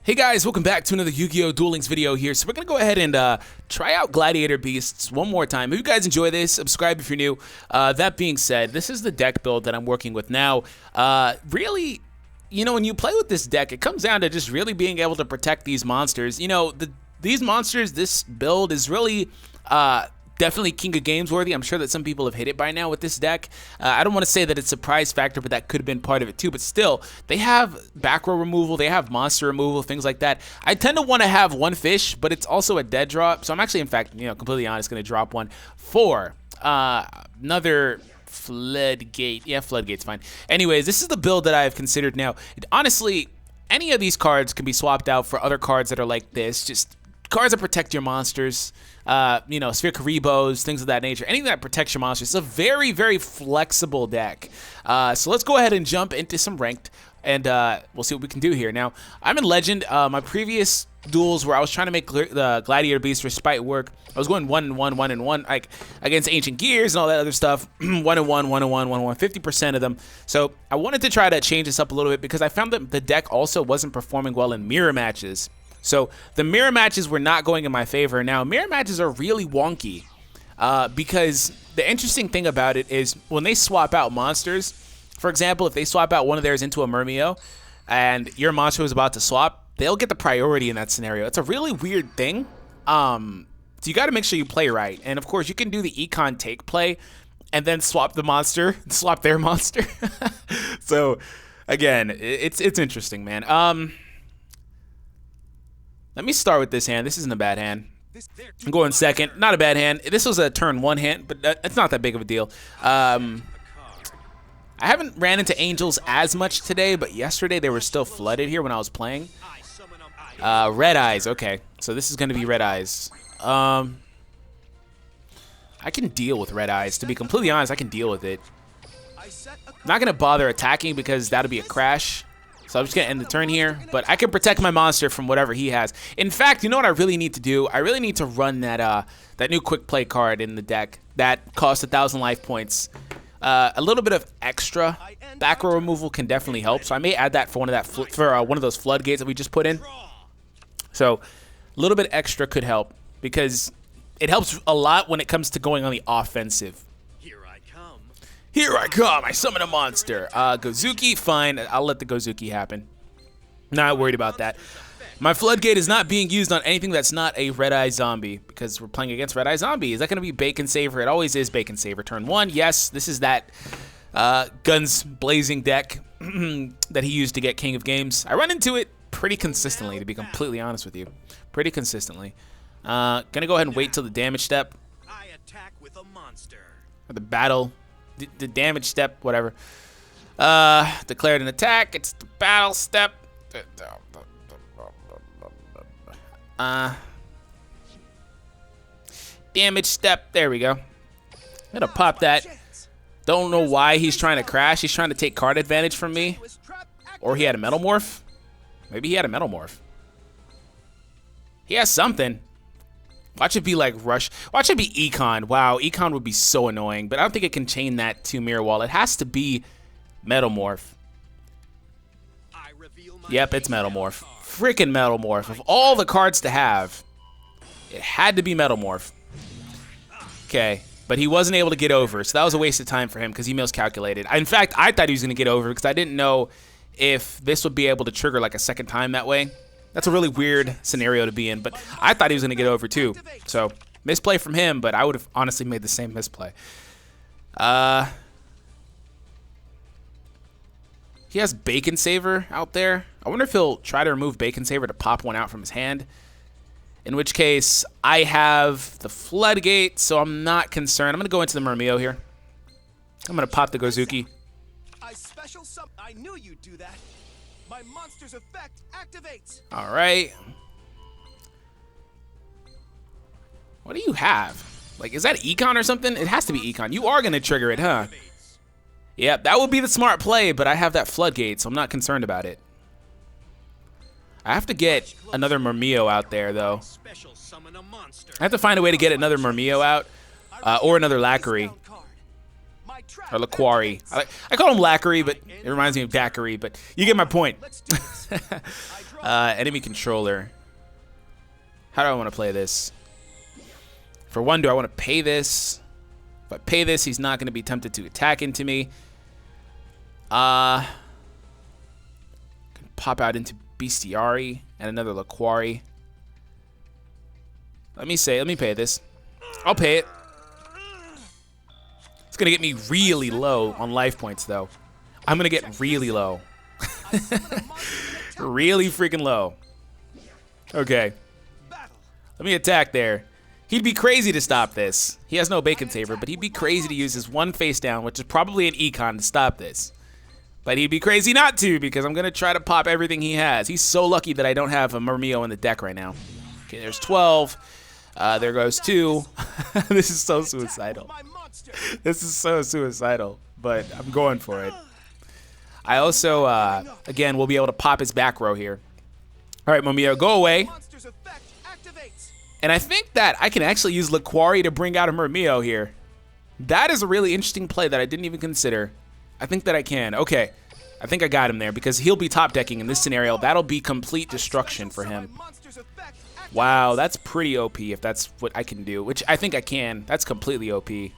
Hey guys, welcome back to another Yu-Gi-Oh! Duel Links video here. So we're going to go ahead and try out Gladiator Beasts one more time. If you guys enjoy this, subscribe if you're new. That being said, this is the deck build that I'm working with now. Really, you know, when you play with this deck, it comes down to just really being able to protect these monsters. You know, these monsters, this build is really... definitely King of Games worthy. I'm sure that some people have hit it by now with this deck. I don't want to say that it's a prize factor, but that could have been part of it too. But still, they have back row removal, they have monster removal, things like that. I tend to want to have one fish, but it's also a dead drop. So I'm actually, in fact, you know, completely honest, going to drop one for another Floodgate. Yeah, Floodgate's fine. Anyways, this is the build that I've considered now. Honestly, any of these cards can be swapped out for other cards that are like this. Just cards that protect your monsters. You know, Sphere Karibos, things of that nature. Anything that protects your monsters. It's a very, very flexible deck. So let's go ahead and jump into some ranked, and we'll see what we can do here. Now, I'm in Legend. My previous duels where I was trying to make the Gladiator Beast Respite work, I was going 1-1, 1-1, like against Ancient Gears and all that other stuff. 1-1, 1-1, 1-1, 50% of them. So I wanted to try to change this up a little bit because I found that the deck also wasn't performing well in mirror matches. So the mirror matches were not going in my favor. Now, mirror matches are really wonky because the interesting thing about it is when they swap out monsters, for example, if they swap out one of theirs into a Murmio and your monster was about to swap, they'll get the priority in that scenario. It's a really weird thing. So you got to make sure you play right. And of course, you can do the econ take play and then swap the monster, swap their monster. So again, it's interesting, man. Let me start with this hand. This isn't a bad hand. I'm going second. Not a bad hand. This was a turn one hand, but it's not that big of a deal. I haven't ran into angels as much today, but yesterday they were still flooded here when I was playing. Red eyes. Okay, so this is going to be red eyes. I can deal with red eyes. To be completely honest, I can deal with it. I'm not going to bother attacking because that'll be a crash. So I'm just going to end the turn here, but I can protect my monster from whatever he has. In fact, you know what I really need to do? I really need to run that that new quick play card in the deck that costs 1,000 life points. A little bit of extra back row removal can definitely help, so I may add that for one of those floodgates that we just put in. So a little bit extra could help because it helps a lot when it comes to going on the offensive. Here I come, I summon a monster. Gozuki, fine, I'll let the Gozuki happen. Not worried about that. My Floodgate is not being used on anything that's not a Red Eye Zombie because we're playing against Red Eye Zombie. Is that going to be Bacon Saver? It always is Bacon Saver. Turn one, yes, this is that Guns Blazing deck that he used to get King of Games. I run into it pretty consistently, to be completely honest with you. Pretty consistently. Gonna go ahead and wait till the damage step. I attack with a monster. Or the battle. The damage step, whatever. Declared an attack. It's the battle step. Damage step. There we go. I'm gonna pop that. Don't know why he's trying to crash. He's trying to take card advantage from me. Or he had a Metal Morph. Maybe he had a Metal Morph. He has something. Watch it be like Rush. Watch it be Econ. Wow, Econ would be so annoying, but I don't think it can chain that to Mirror Wall. It has to be Metal Morph. Yep, it's Metal Morph. Freaking Metal Morph. Of all the cards to have, it had to be Metal Morph. Okay, but he wasn't able to get over, so that was a waste of time for him because he miscalculated. In fact, I thought he was going to get over because I didn't know if this would be able to trigger like a second time that way. That's a really weird scenario to be in, but I thought he was going to get over too. So, misplay from him, but I would have honestly made the same misplay. He has Bacon Saver out there. I wonder if he'll try to remove Bacon Saver to pop one out from his hand. In which case, I have the Floodgate, so I'm not concerned. I'm going to go into the Murmio here. I'm going to pop the Gozuki. I knew you'd do that. My monster's effect activates. All right. What do you have? Like, is that Econ or something? It has to be Econ. You are going to trigger it, huh? Yeah, that would be the smart play, but I have that Floodgate, so I'm not concerned about it. I have to get another Murmio out there, though. I have to find a way to get another Murmio out, or another Lacquery. Or Laquari. I call him Lacquery, but it reminds me of Daiquiri, but you get my point. Enemy controller. How do I want to play this? For one, do I want to pay this? If I pay this, he's not going to be tempted to attack into me. Can pop out into Bestiari and another Laquari. Let me pay this. I'll pay it. It's going to get me really low on life points, though. I'm going to get really low. Really freaking low. Okay. Let me attack there. He'd be crazy to stop this. He has no bacon saver, but he'd be crazy to use his one face down, which is probably an econ, to stop this. But he'd be crazy not to, because I'm going to try to pop everything he has. He's so lucky that I don't have a Murmillo in the deck right now. Okay, there's 12. There goes 2. This is so suicidal. This is so suicidal, but I'm going for it. I also, again, will be able to pop his back row here. All right, Murmillo, go away. And I think that I can actually use Laquari to bring out a Murmillo here. That is a really interesting play that I didn't even consider. I think that I can. Okay. I think I got him there because he'll be top decking in this scenario. That'll be complete destruction for him. Wow, that's pretty OP if that's what I can do, which I think I can. That's completely OP. Is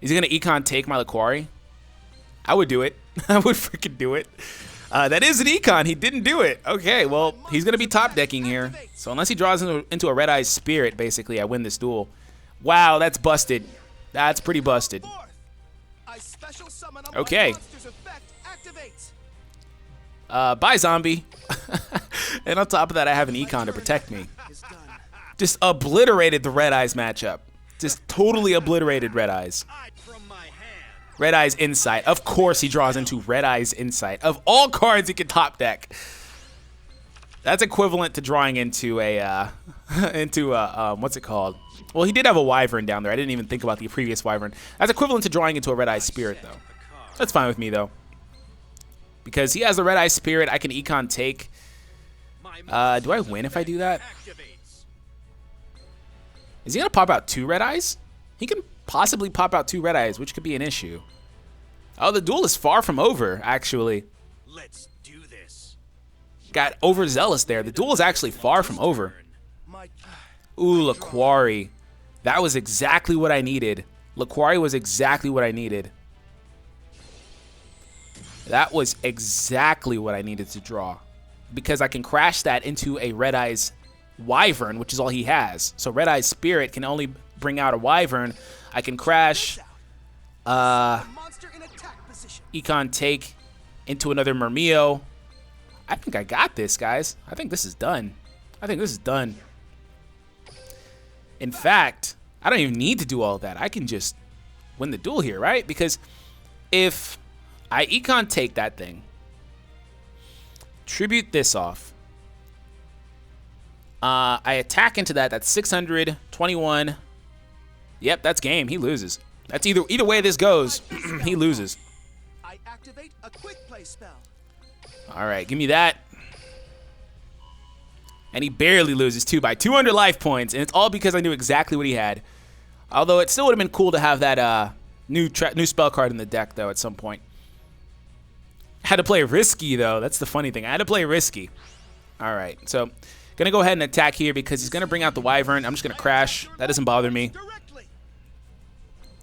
he going to econ take my Laquari? I would do it. I would freaking do it. That is an econ. He didn't do it. Okay, well, he's going to be top decking here. So unless he draws into a Red Eyes Spirit, basically, I win this duel. Wow, that's busted. That's pretty busted. Okay. Bye, zombie. And on top of that, I have an econ to protect me. Just obliterated the Red Eyes matchup. Just totally obliterated Red Eyes. Red Eyes Insight. Of course he draws into Red Eyes Insight. Of all cards he can top deck. That's equivalent to drawing into a, what's it called? Well, he did have a Wyvern down there. I didn't even think about the previous Wyvern. That's equivalent to drawing into a Red Eyes Spirit, though. That's fine with me, though. Because he has the Red Eyes Spirit, I can econ take. Do I win if I do that? Is he going to pop out 2 Red Eyes? He can possibly pop out 2 Red Eyes, which could be an issue. Oh, the duel is far from over, actually. Let's do this. Got overzealous there. The duel is actually far from over. Ooh, Laquari. That was exactly what I needed. Laquari was exactly what I needed. That was exactly what I needed to draw. Because I can crash that into a Red Eyes Wyvern, which is all he has. So Red Eyes Spirit can only bring out a Wyvern. I can crash econ take into another Murmillo. I think I got this, guys. I think this is done. I think this is done. In fact, I don't even need to do all that. I can just win the duel here, right? Because if I econ take that thing, tribute this off, I attack into that. That's 621. Yep, that's game. He loses. That's either way this goes, he loses. I activate a quick play spell. All right, give me that. And he barely loses too by 200 life points, and it's all because I knew exactly what he had. Although it still would have been cool to have that new spell card in the deck though at some point. I had to play risky though. That's the funny thing. I had to play risky. All right, so gonna go ahead and attack here because he's gonna bring out the Wyvern. I'm just gonna crash. That doesn't bother me.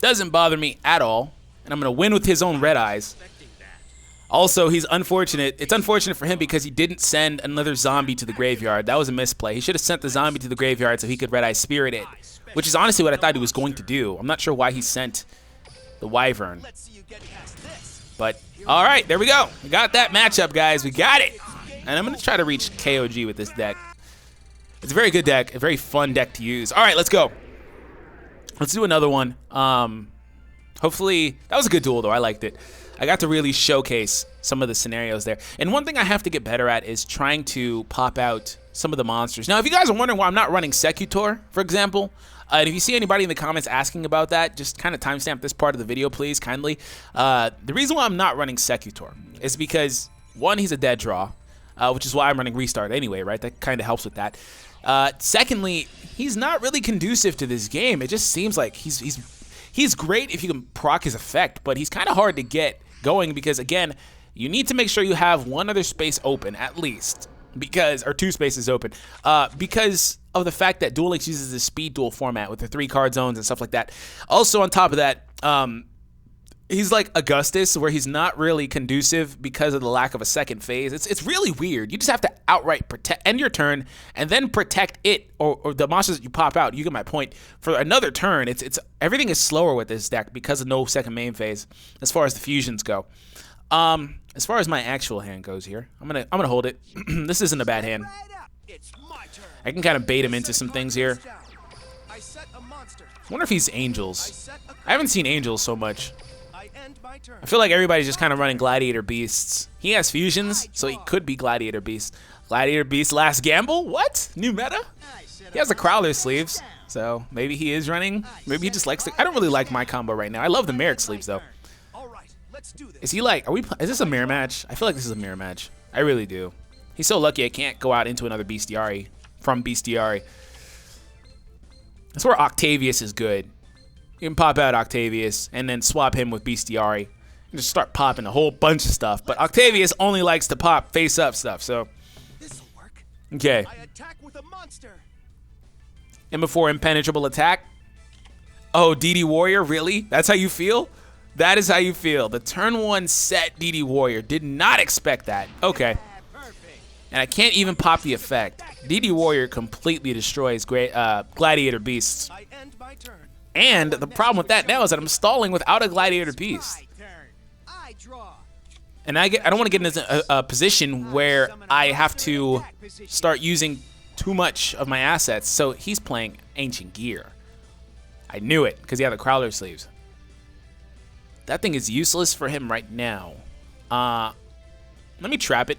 Doesn't bother me at all. And I'm gonna win with his own Red Eyes. Also, he's unfortunate. It's unfortunate for him because he didn't send another zombie to the graveyard. That was a misplay. He should have sent the zombie to the graveyard so he could Red Eye Spirit it, which is honestly what I thought he was going to do. I'm not sure why he sent the Wyvern. But, all right, there we go. We got that matchup, guys. We got it. And I'm going to try to reach KOG with this deck. It's a very good deck, a very fun deck to use. All right, let's go. Let's do another one. Hopefully, that was a good duel, though. I liked it. I got to really showcase some of the scenarios there. And one thing I have to get better at is trying to pop out some of the monsters. Now, if you guys are wondering why I'm not running Secutor, for example, and if you see anybody in the comments asking about that, just kind of timestamp this part of the video, please, kindly. The reason why I'm not running Secutor is because, one, he's a dead draw, which is why I'm running Restart anyway, right? That kind of helps with that. Secondly, he's not really conducive to this game. It just seems like he's great if you can proc his effect, but he's kind of hard to get going because, again, you need to make sure you have one other space open, at least. because, or 2 spaces open, because of the fact that Duel Links uses this speed duel format with the 3 card zones and stuff like that. Also, on top of that, he's like Augustus, where he's not really conducive because of the lack of a second phase. It's really weird. You just have to outright end your turn and then protect it or the monsters that you pop out. You get my point. For another turn, it's everything is slower with this deck because of no second main phase as far as the fusions go. As far as my actual hand goes here, I'm gonna hold it. This isn't a bad hand. I can kind of bait him into some things here. I wonder if he's Angels. I haven't seen Angels so much. I feel like everybody's just kind of running Gladiator Beasts. He has fusions, so he could be Gladiator Beast. Gladiator Beast last gamble? What? New meta? He has the Crowler sleeves, so maybe he is running. Maybe he just likes the... I don't really like my combo right now. I love the Merrick sleeves, though. Is he like... Is this a mirror match? I feel like this is a mirror match. I really do. He's so lucky I can't go out into another Bestiari from Bestiari. That's where Octavius is good. You can pop out Octavius and then swap him with Bestiari and just start popping a whole bunch of stuff. But Octavius only likes to pop face-up stuff, so... Okay. And before impenetrable attack. Oh, DD Warrior, really? That's how you feel? That is how you feel. The turn 1 set DD Warrior. Did not expect that. Okay. And I can't even pop the effect. DD Warrior completely destroys Gladiator Beasts. And the problem with that now is that I'm stalling without a Gladiator Beast. And I don't want to get into a position where I have to start using too much of my assets. So he's playing Ancient Gear. I knew it because he had the Crowler sleeves. That thing is useless for him right now. Let me trap it.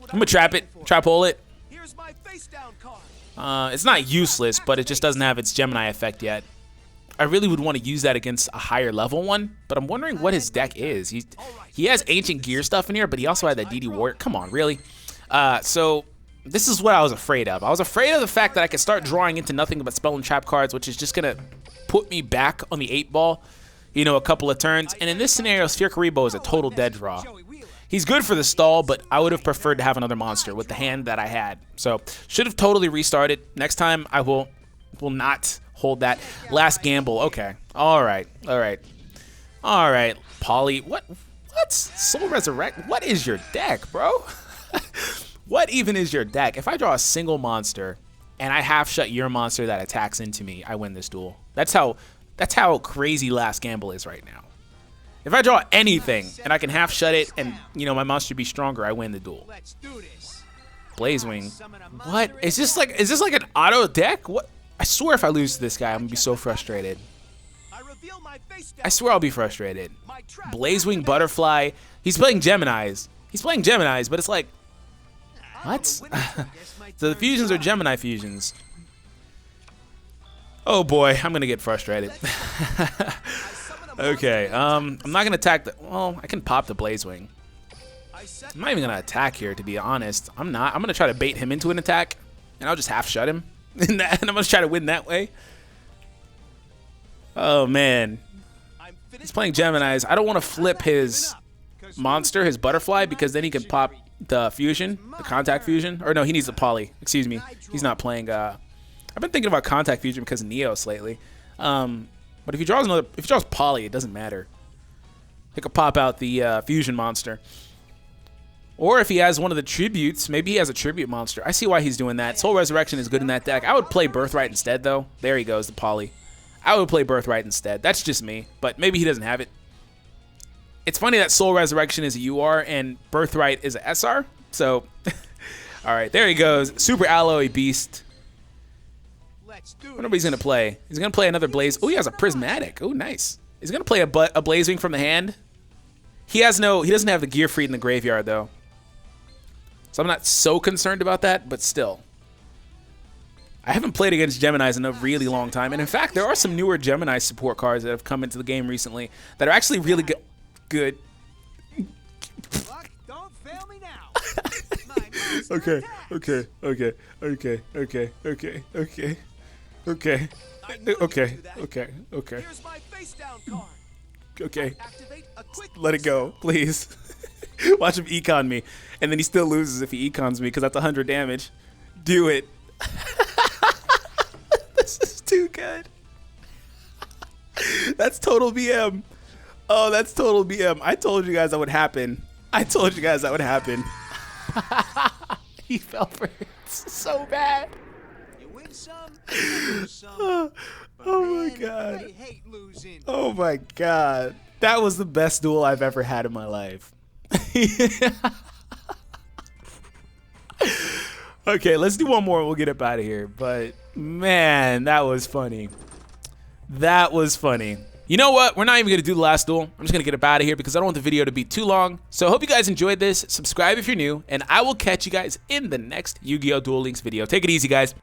I'm gonna trap it. Trap hole it. It's not useless, but it just doesn't have its Gemini effect yet. I really would want to use that against a higher level one, but I'm wondering what his deck is. He has Ancient Gear stuff in here, but he also had that DD Warrior. Come on, really? So this is what I was afraid of. I was afraid of the fact that I could start drawing into nothing but spell and trap cards, which is just gonna put me back on the 8 ball, you know, a couple of turns. And in this scenario, Sphere Karibo is a total dead draw. He's good for the stall, but I would have preferred to have another monster with the hand that I had. So should have totally restarted. Next time I will not hold that. Last gamble. Okay. All right. Poly. What? Soul Resurrect? What is your deck, bro? What even is your deck? If I draw a single monster and I half shut your monster that attacks into me, I win this duel. That's how crazy Last Gamble is right now. If I draw anything and I can half shut it and, you know, my monster be stronger, I win the duel. Blazewing. What? Is this like an auto deck? What? I swear if I lose to this guy, I'm gonna be so frustrated. I swear I'll be frustrated. Blazewing Butterfly. He's playing Geminis. But it's like, what? So the fusions are Gemini fusions. Oh boy, I'm gonna get frustrated. Okay, I'm not gonna attack the. Well, I can pop the Blazewing. I'm not even gonna attack here, to be honest. I'm not. I'm gonna try to bait him into an attack, and I'll just half shut him, and I'm gonna try to win that way. Oh man, he's playing Geminis. I don't want to flip his monster, his butterfly, because then he can pop the fusion, the contact fusion. Or no, he needs the poly. Excuse me. He's not playing. I've been thinking about contact fusion because of Neos lately. But if he draws poly, it doesn't matter. He could pop out the fusion monster. Or if he has one of the tributes, maybe he has a tribute monster. I see why he's doing that. Soul Resurrection is good in that deck. I would play Birthright instead, though. There he goes, the poly. I would play Birthright instead. That's just me, but maybe he doesn't have it. It's funny that Soul Resurrection is a UR and Birthright is a SR. So, all right, there he goes. Super Alloy Beast. I wonder what he's going to play. He's going to play another Blaze. Oh, he has a Prismatic. Oh, nice. He's going to play a Blazewing from the hand. He doesn't have the Gear Freed in the graveyard, though. So I'm not so concerned about that, but still. I haven't played against Geminis in a really long time. And in fact, there are some newer Gemini support cards that have come into the game recently that are actually really good. Don't fail me now. Okay. Okay. Let it go, please. Watch him econ me. And then he still loses if he econs me because that's 100 damage. Do it. This is too good. That's total BM. Oh, that's total BM. I told you guys that would happen. I told you guys that would happen. He fell for it so bad. You win some, you lose some. Oh my Man, god. I hate losing. Oh my god. That was the best duel I've ever had in my life. Okay, let's do one more and we'll get up out of here. But man, that was funny. That was funny. You know what? We're not even going to do the last duel. I'm just going to get up out of here because I don't want the video to be too long. So I hope you guys enjoyed this. Subscribe if you're new, and I will catch you guys in the next Yu-Gi-Oh! Duel Links video. Take it easy, guys.